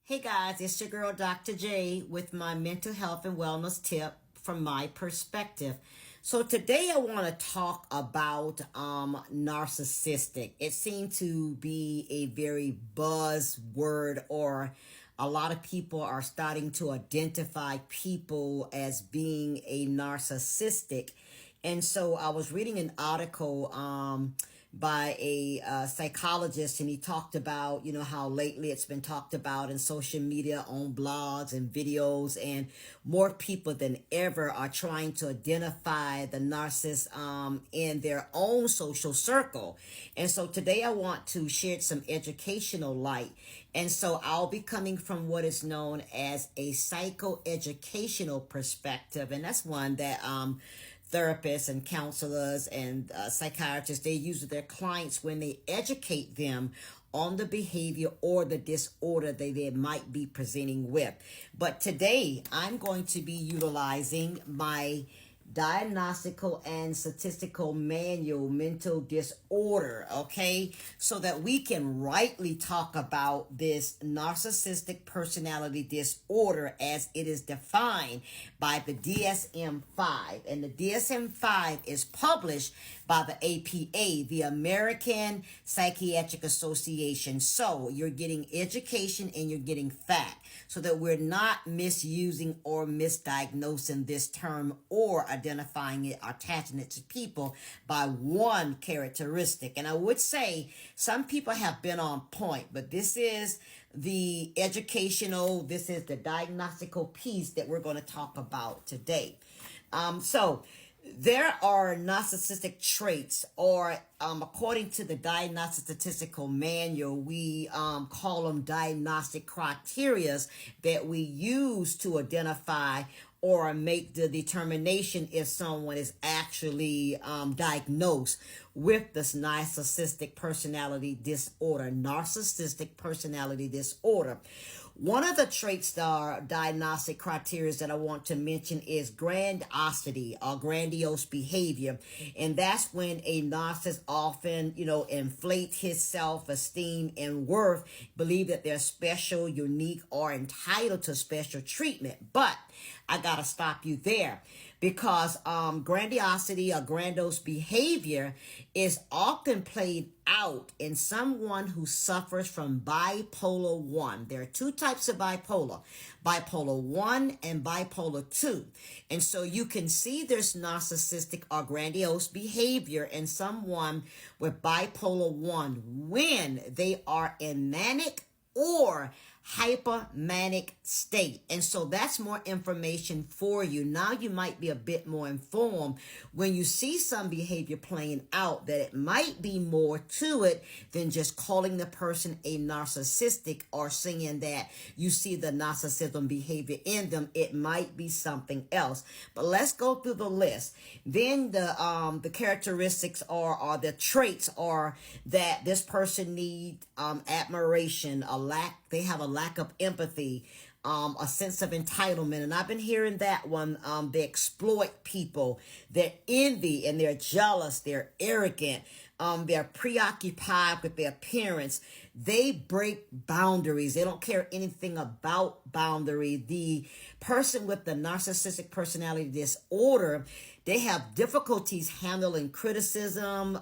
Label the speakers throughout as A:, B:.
A: Hey guys, it's your girl Dr. J with my mental health and wellness tip from my perspective. So today I want to talk about narcissistic. It seemed to be a very buzz word, or a lot of people are starting to identify people as being a narcissistic. And so I was reading an article by a psychologist, and he talked about, how lately it's been talked about in social media, on blogs and videos, and more people than ever are trying to identify the narcissist in their own social circle. And so today I want to share some educational light. And so I'll be coming from what is known as a psychoeducational perspective, and that's one that therapists and counselors and psychiatrists, they use with their clients when they educate them on the behavior or the disorder they might be presenting with. But today I'm going to be utilizing my diagnostical and statistical manual mental disorder, okay, so that we can rightly talk about this narcissistic personality disorder as it is defined by the DSM-5. And the DSM-5 is published by the APA, the American Psychiatric Association. So you're getting education and you're getting fact, so that we're not misusing or misdiagnosing this term or identifying it, attaching it to people by one characteristic. And I would say some people have been on point, but this is the educational, this is the diagnostical piece that we're going to talk about today. So there are narcissistic traits, or according to the Diagnostic Statistical Manual, we call them diagnostic criteria that we use to identify or make the determination if someone is actually diagnosed with this narcissistic personality disorder. Narcissistic personality disorder. One of the traits, the diagnostic criteria that I want to mention, is grandiosity, or grandiose behavior. And that's when a narcissist often, inflate his self-esteem and worth, believe that they're special, unique, or entitled to special treatment. But I gotta stop you there, because grandiosity or grandiose behavior is often played out in someone who suffers from bipolar 1. There are two types of bipolar 1 and bipolar 2. And so you can see this narcissistic or grandiose behavior in someone with bipolar 1 when they are in manic or hypomanic state. And so that's more information for you. Now you might be a bit more informed when you see some behavior playing out, that it might be more to it than just calling the person a narcissistic or saying that you see the narcissism behavior in them. It might be something else. But let's go through the list. Then the characteristics or the traits are that this person needs admiration, they have a lack of empathy, a sense of entitlement. And I've been hearing that one. They exploit people. They're envy and they're jealous. They're arrogant. They're preoccupied with their appearance. They break boundaries. They don't care anything about boundary. The person with the narcissistic personality disorder, they have difficulties handling criticism.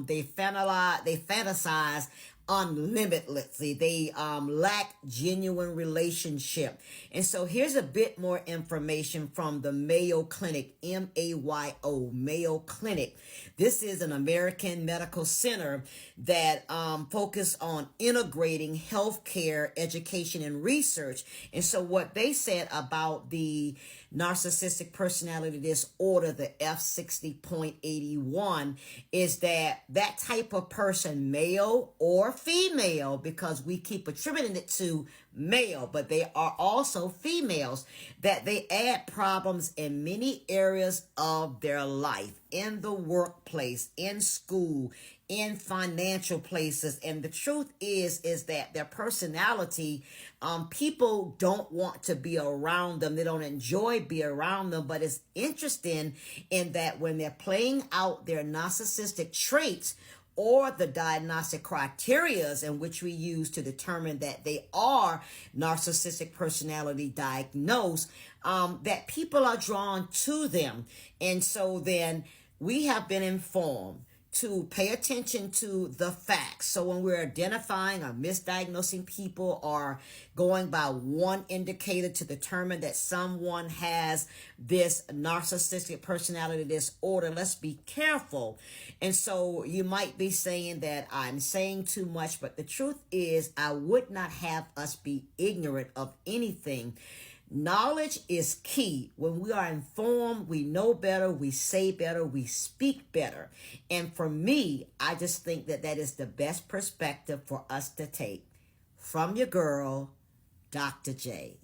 A: They fantasize unlimitedly. They lack genuine relationship. And so here's a bit more information from the Mayo Clinic, MAYO, Mayo Clinic. This is an American medical center that focus on integrating healthcare, education, and research. And so what they said about the narcissistic personality disorder, the F60.81, is that type of person, male or female, because we keep attributing it to male, but they are also females, that they add problems in many areas of their life, in the workplace, in school, in financial places. And the truth is that their personality, people don't want to be around them. They don't enjoy being around them. But it's interesting in that when they're playing out their narcissistic traits, or the diagnostic criterias in which we use to determine that they are narcissistic personality diagnosed, that people are drawn to them. And so then we have been informed to pay attention to the facts. So when we're identifying or misdiagnosing people or going by one indicator to determine that someone has this narcissistic personality disorder, let's be careful. And so you might be saying that I'm saying too much, but the truth is I would not have us be ignorant of anything. Knowledge is key. When we are informed, we know better, we say better, we speak better. And for me, I just think that that is the best perspective for us to take. From your girl, Dr. J.